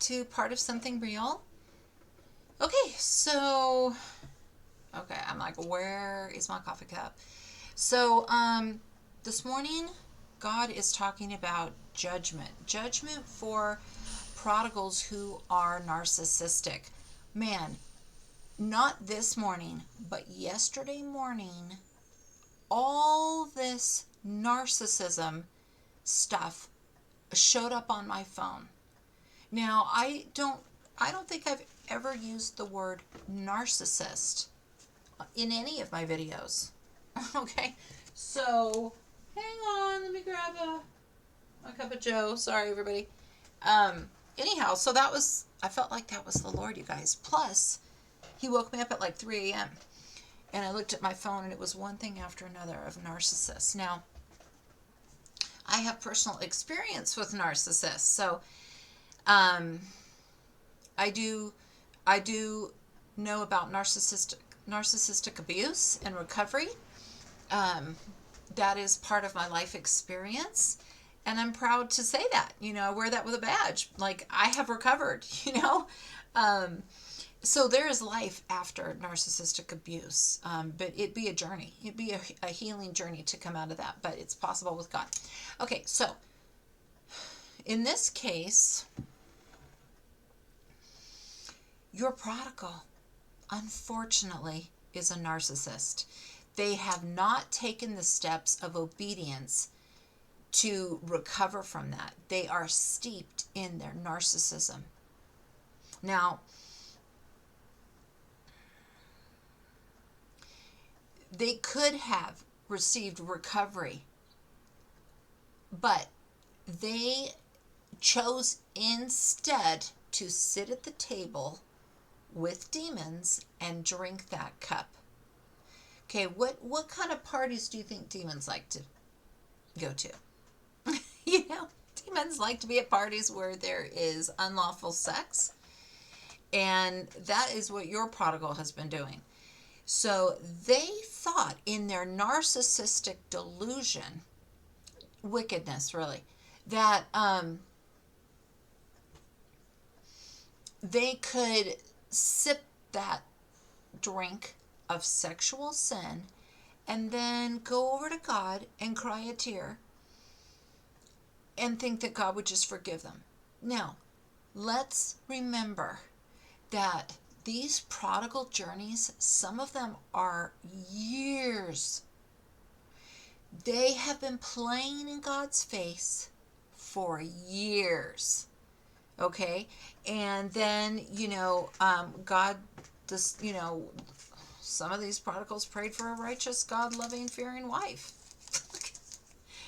to Part of Something Real. Okay, so I'm like, where is my coffee cup? So, this morning, God is talking about judgment. Judgment for prodigals who are narcissistic. Man, not this morning, but yesterday morning, all this narcissism stuff showed up on my phone. Now, I don't think I've ever used the word narcissist in any of my videos. Okay, so hang on, let me grab a cup of Joe. Sorry, everybody. Anyhow, so I felt like that was the Lord, you guys. Plus, He woke me up at like 3 a.m. and I looked at my phone and it was one thing after another of narcissists. Now, I have personal experience with narcissists, so um, I do I do know about narcissistic abuse and recovery. Um, that is part of my life experience. And I'm proud to say that, I wear that with a badge. Like, I have recovered, Um, so there is life after narcissistic abuse. But it'd be a journey. It'd be a healing journey to come out of that. But it's possible with God. Okay, so in this case, your prodigal, unfortunately, is a narcissist. They have not taken the steps of obedience to recover from that. They are steeped in their narcissism. Now, they could have received recovery, but they chose instead to sit at the table with demons and drink that cup. Okay, what kind of parties do you think demons like to go to? Demons like to be at parties where there is unlawful sex, and that is what your prodigal has been doing. So they thought in their narcissistic delusion, wickedness really, that they could sip that drink of sexual sin and then go over to God and cry a tear and think that God would just forgive them. Now, let's remember that these prodigal journeys, some of them are years. They have been playing in God's face for years. Okay? And then, God, some of these prodigals prayed for a righteous, God loving, fearing wife.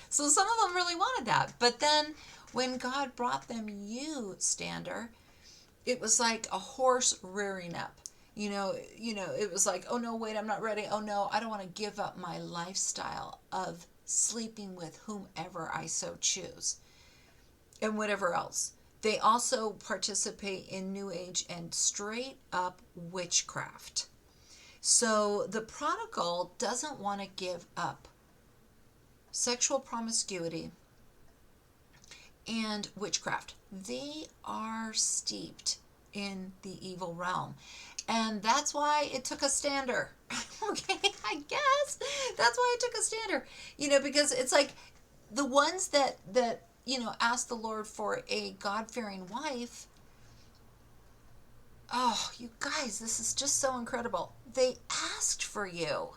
So some of them really wanted that. But then when God brought them you, Stander, it was like a horse rearing up. It was like, oh no, wait, I'm not ready. Oh no, I don't want to give up my lifestyle of sleeping with whomever I so choose and whatever else. They also participate in New Age and straight up witchcraft. So the prodigal doesn't want to give up sexual promiscuity and witchcraft. They are steeped in the evil realm. And that's why it took a stander. Okay, I guess that's why it took a stander. Because it's like the ones that asked the Lord for a God-fearing wife. Oh, you guys, this is just so incredible. They asked for you.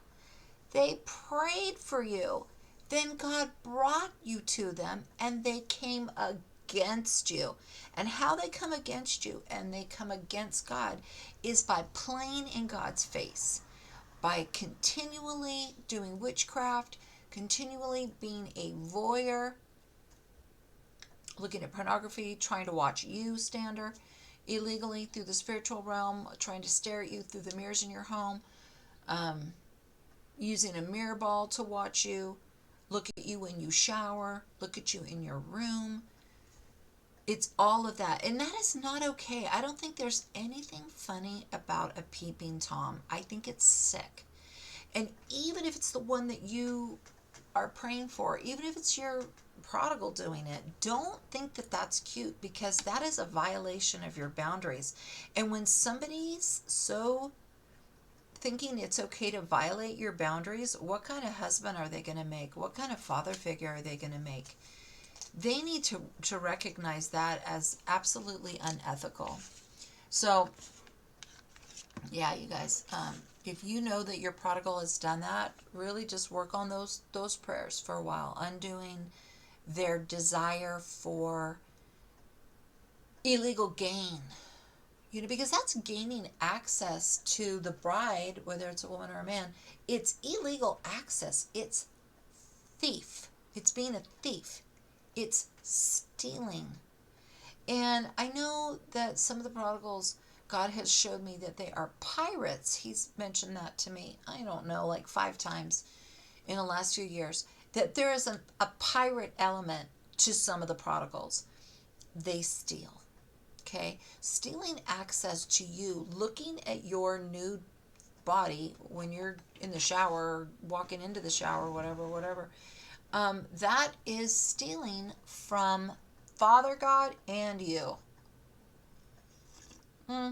They prayed for you. Then God brought you to them and they came against you. And how they come against you and they come against God is by playing in God's face, by continually doing witchcraft, continually being a voyeur, looking at pornography, trying to watch you, Stander, illegally through the spiritual realm, trying to stare at you through the mirrors in your home, using a mirror ball to watch you, look at you when you shower, look at you in your room. It's all of that. And that is not okay. I don't think there's anything funny about a peeping Tom. I think it's sick. And even if it's the one that you are praying for, even if it's your prodigal doing it, don't think that that's cute, because that is a violation of your boundaries. And when somebody's so thinking it's okay to violate your boundaries, what kind of husband are they going to make? What kind of father figure are they going to make? They need to recognize that as absolutely unethical. So, yeah, you guys, if you know that your prodigal has done that, really just work on those prayers for a while, undoing their desire for illegal gain. Because that's gaining access to the bride, whether it's a woman or a man. It's illegal access. It's thief. It's being a thief. It's stealing. And I know that some of the prodigals, God has showed me that they are pirates. He's mentioned that to me, I don't know, like 5 times in the last few years, that there is a pirate element to some of the prodigals. They steal. Okay? Stealing access to you, looking at your nude body when you're in the shower, walking into the shower, whatever. That is stealing from Father God and you. Hmm.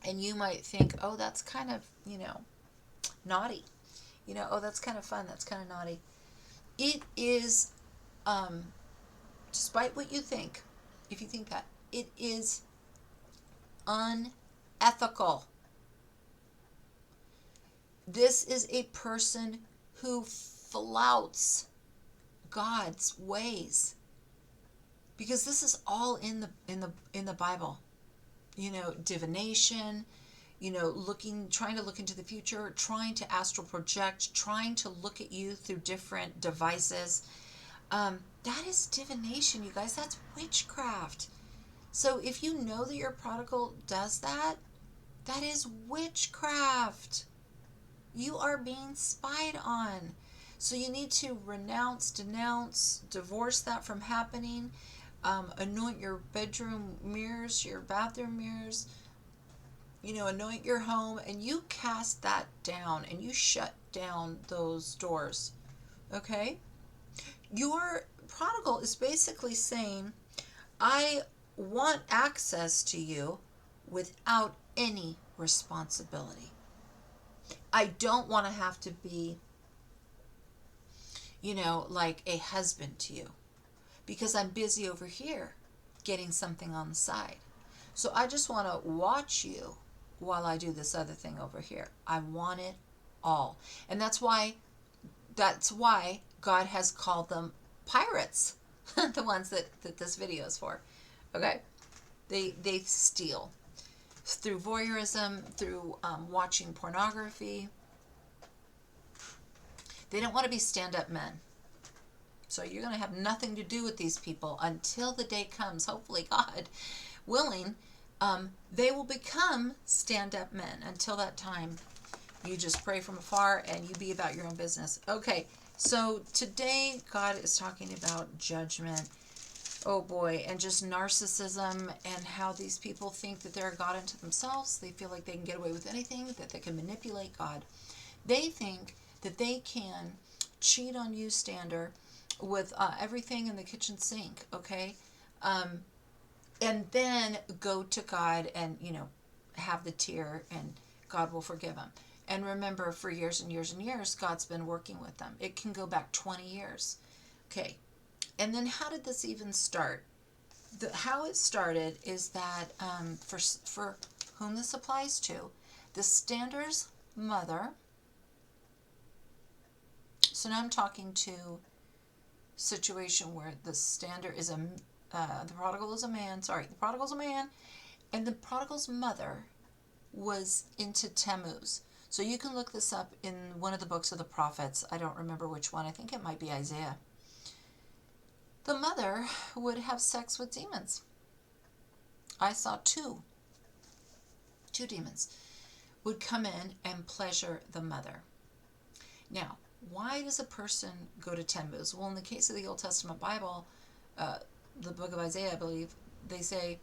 And you might think, oh, that's kind of, naughty. Oh, that's kind of fun. That's kind of naughty. It is, despite what you think, if you think that, it is unethical. This is a person who flouts God's ways, because this is all in the Bible. Divination, trying to look into the future, trying to astral project, trying to look at you through different devices. That is divination, you guys. That's witchcraft. So if you know that your prodigal does that, that is witchcraft. You are being spied on. So you need to renounce, denounce, divorce that from happening. Anoint your bedroom mirrors, your bathroom mirrors. Anoint your home, and you cast that down and you shut down those doors. Okay? Your prodigal is basically saying, I want access to you without any responsibility. I don't want to have to be, like a husband to you, because I'm busy over here getting something on the side. So I just want to watch you while I do this other thing over here. I want it all. And that's why God has called them pirates, the ones that this video is for. Okay? They steal through voyeurism, through watching pornography. They don't want to be stand-up men. So you're going to have nothing to do with these people until the day comes, hopefully, God willing, they will become stand-up men. Until that time, you just pray from afar and you be about your own business. Okay, so today God is talking about judgment. Oh boy, and just narcissism, and how these people think that they're a God unto themselves. They feel like they can get away with anything, that they can manipulate God. They think that they can cheat on you, Stander, with everything in the kitchen sink, okay? And then go to God and, have the tear, and God will forgive them. And remember, for years and years and years, God's been working with them. It can go back 20 years. Okay. And then how did this even start? How it started is that, for whom this applies to, the Stander's mother. So now I'm talking to situation where the Stander is the prodigal is a man. Sorry, the prodigal's a man, and the prodigal's mother was into Tammuz. So you can look this up in one of the books of the prophets. I don't remember which one. I think it might be Isaiah. The mother would have sex with demons. I saw two demons would come in and pleasure the mother. Now, why does a person go to Tammuz? Well, in the case of the Old Testament Bible, the book of Isaiah, I believe, they say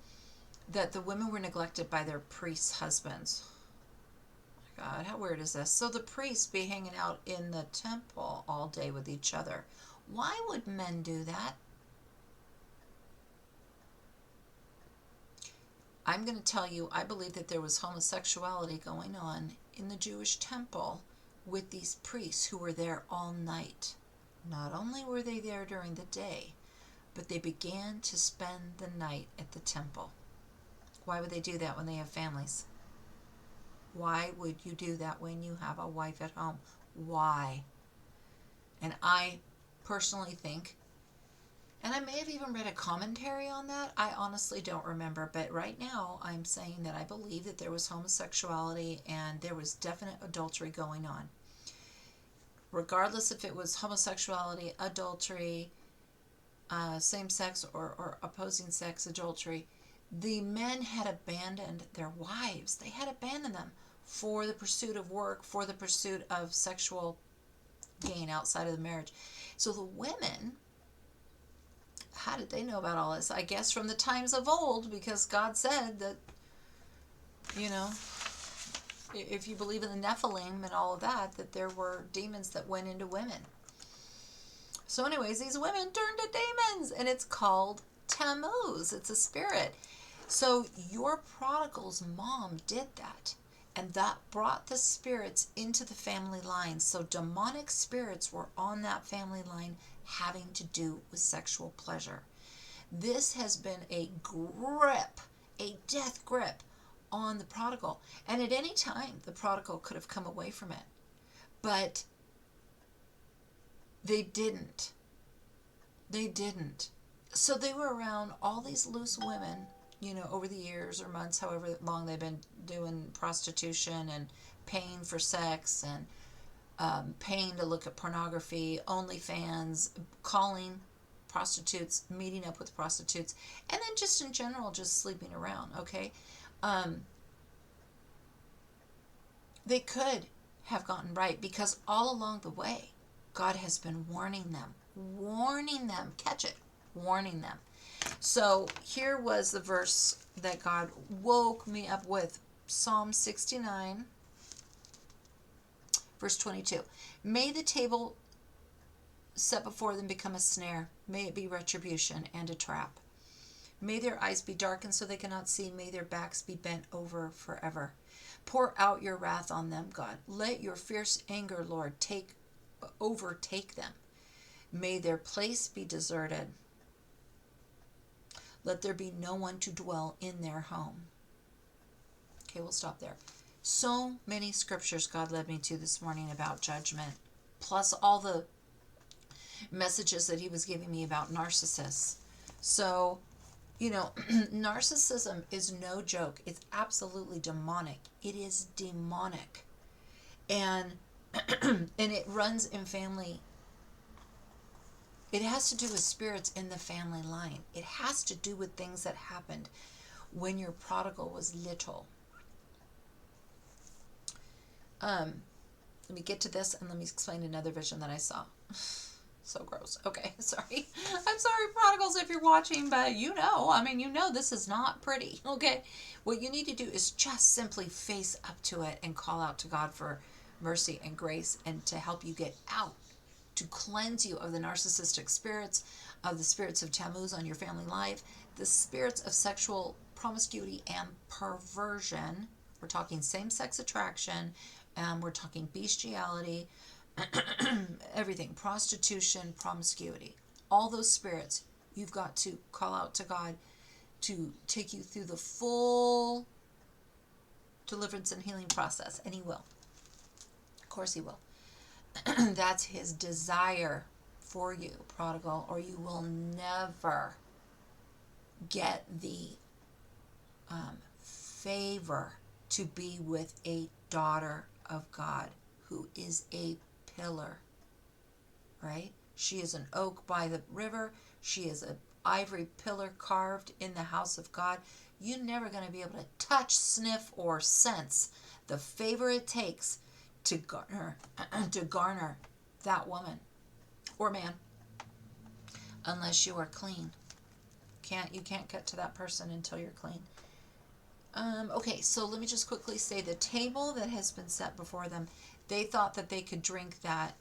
that the women were neglected by their priests' husbands. God, how weird is this? So the priests be hanging out in the temple all day with each other. Why would men do that? I'm going to tell you, I believe that there was homosexuality going on in the Jewish temple with these priests who were there all night. Not only were they there during the day, but they began to spend the night at the temple. Why would they do that when they have families? Why would you do that when you have a wife at home? Why? And I personally think, and I may have even read a commentary on that, I honestly don't remember, but right now I'm saying that I believe that there was homosexuality and there was definite adultery going on. Regardless if it was homosexuality, adultery, same sex or opposing sex adultery, the men had abandoned their wives. They had abandoned them for the pursuit of work, for the pursuit of sexual gain outside of the marriage. So the women, how did they know about all this? I guess from the times of old, because God said that, you know, if you believe in the Nephilim and all of that, that there were demons that went into women. So anyways, these women turned to demons, and it's called Tammuz. It's a spirit. So your prodigal's mom did that, and that brought the spirits into the family line. So demonic spirits were on that family line having to do with sexual pleasure. This has been a grip, a death grip on the prodigal. And at any time, the prodigal could have come away from it. But they didn't. They didn't. So they were around all these loose women, you know, over the years or months, however long they've been doing prostitution and paying for sex and paying to look at pornography, OnlyFans, calling prostitutes, meeting up with prostitutes, and then just in general, just sleeping around, okay? They could have gotten right because all along the way, God has been warning them, catch it, warning them. So here was the verse that God woke me up with, Psalm 69, verse 22. May the table set before them become a snare. May it be retribution and a trap. May their eyes be darkened so they cannot see. May their backs be bent over forever. Pour out your wrath on them, God. Let your fierce anger, Lord, overtake them. May their place be deserted. Let there be no one to dwell in their home. Okay, we'll stop there. So many scriptures God led me to this morning about judgment, plus all the messages that he was giving me about narcissists. So, you know, narcissism is no joke. It's absolutely demonic. It is demonic. And and it runs in family. It has to do with spirits in the family line. It has to do with things that happened when your prodigal was little. Let me get to this and let me explain another vision that I saw. So gross. Okay, sorry. I'm sorry, prodigals, if you're watching, but you know this is not pretty, okay? What you need to do is just simply face up to it and call out to God for mercy and grace and to help you get out, to cleanse you of the narcissistic spirits, of the spirits of Tammuz on your family life, the spirits of sexual promiscuity and perversion. We're talking same-sex attraction, we're talking bestiality, everything, prostitution, promiscuity. All those spirits, you've got to call out to God to take you through the full deliverance and healing process, and he will. Of course he will. That's his desire for you, prodigal, or you will never get the favor to be with a daughter of God who is a pillar, right? She is an oak by the river. She is an ivory pillar carved in the house of God. You're never going to be able to touch, sniff, or sense the favor it takes to garner that woman or man, unless you are clean. You can't get to that person until you're clean. Okay, so let me just quickly say the table that has been set before them, they thought that they could drink that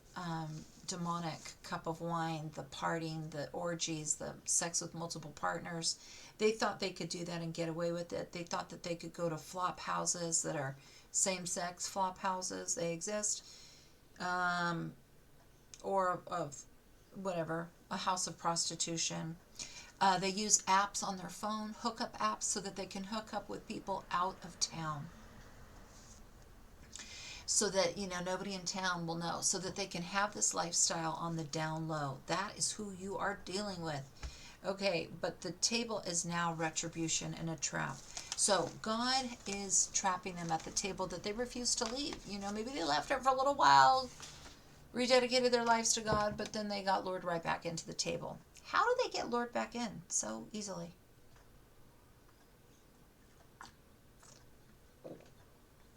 demonic cup of wine, the partying, the orgies, the sex with multiple partners. They thought they could do that and get away with it. They thought that they could go to flop houses that are same-sex flop houses. They exist. Or of whatever, a house of prostitution. They use apps on their phone, hookup apps, so that they can hook up with people out of town. So that, nobody in town will know. So that they can have this lifestyle on the down low. That is who you are dealing with. Okay, but the table is now retribution and a trap. So God is trapping them at the table that they refuse to leave. Maybe they left it for a little while, rededicated their lives to God, but then they got lured right back into the table. How do they get lured back in so easily?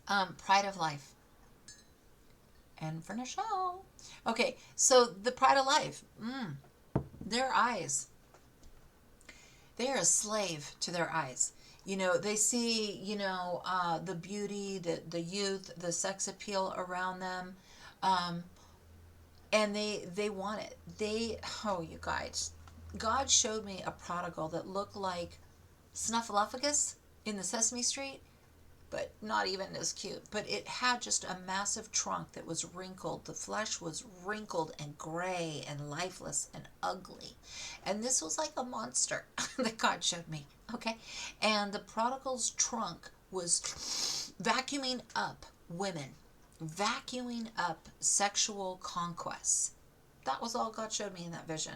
Pride of life. And for Michelle. Okay, so the pride of life. Their eyes. They are a slave to their eyes. They see, the beauty, the youth, the sex appeal around them. And they want it. You guys, God showed me a prodigal that looked like Snuffleupagus in the Sesame Street, but not even as cute. But it had just a massive trunk that was wrinkled. The flesh was wrinkled and gray and lifeless and ugly. And this was like a monster that God showed me. Okay? And the prodigal's trunk was vacuuming up women, vacuuming up sexual conquests. That was all God showed me in that vision.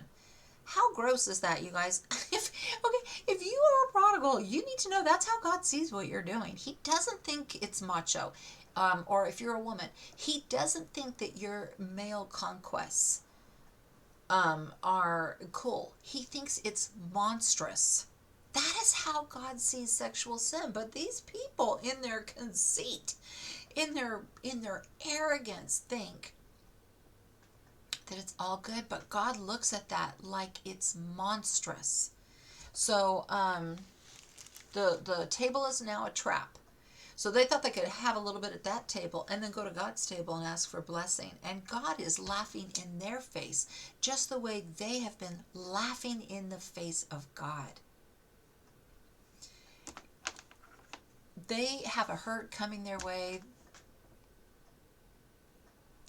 How gross is that, you guys? If you are a prodigal, you need to know that's how God sees what you're doing. He doesn't think it's macho. Or if you're a woman, he doesn't think that your male conquests are cool. He thinks it's monstrous. That is how God sees sexual sin. But these people, in their conceit, in their arrogance, think that it's all good, but God looks at that like it's monstrous. So the table is now a trap. So they thought they could have a little bit at that table and then go to God's table and ask for blessing. And God is laughing in their face, just the way they have been laughing in the face of God. They have a hurt coming their way,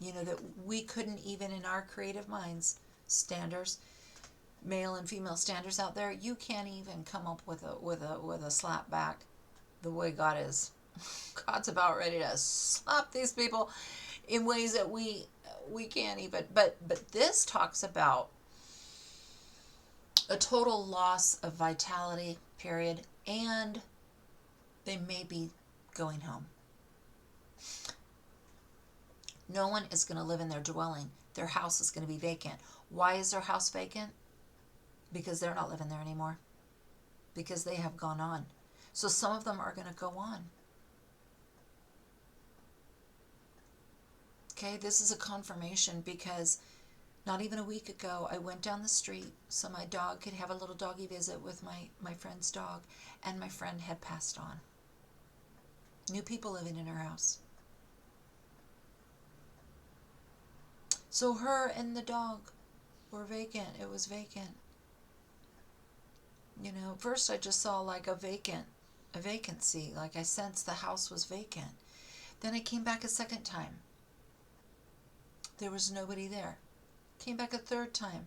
that we couldn't even in our creative minds, standards, male and female standards out there, you can't even come up with a slap back the way God is. God's about ready to slap these people in ways that we can't even. But this talks about a total loss of vitality, period, and they may be going home. No one is going to live in their dwelling. Their house is going to be vacant. Why is their house vacant? Because they're not living there anymore. Because they have gone on. So some of them are going to go on. Okay, this is a confirmation because not even a week ago, I went down the street so my dog could have a little doggy visit with my friend's dog, and my friend had passed on. New people living in her house. So her and the dog were vacant. It was vacant. First I just saw like a vacancy. Like I sensed the house was vacant. Then I came back a second time. There was nobody there. Came back a third time.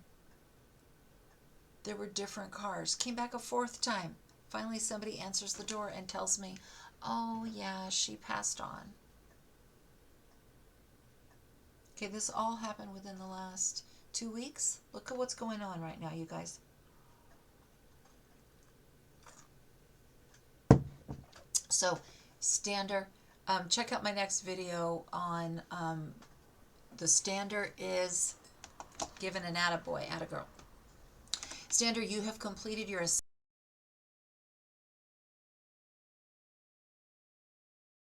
There were different cars. Came back a fourth time. Finally somebody answers the door and tells me, oh yeah, she passed on. Okay, this all happened within the last 2 weeks. Look at what's going on right now, you guys. So, stander. Check out my next video on the stander is given an attaboy, attagirl. Stander, you have completed your assignment.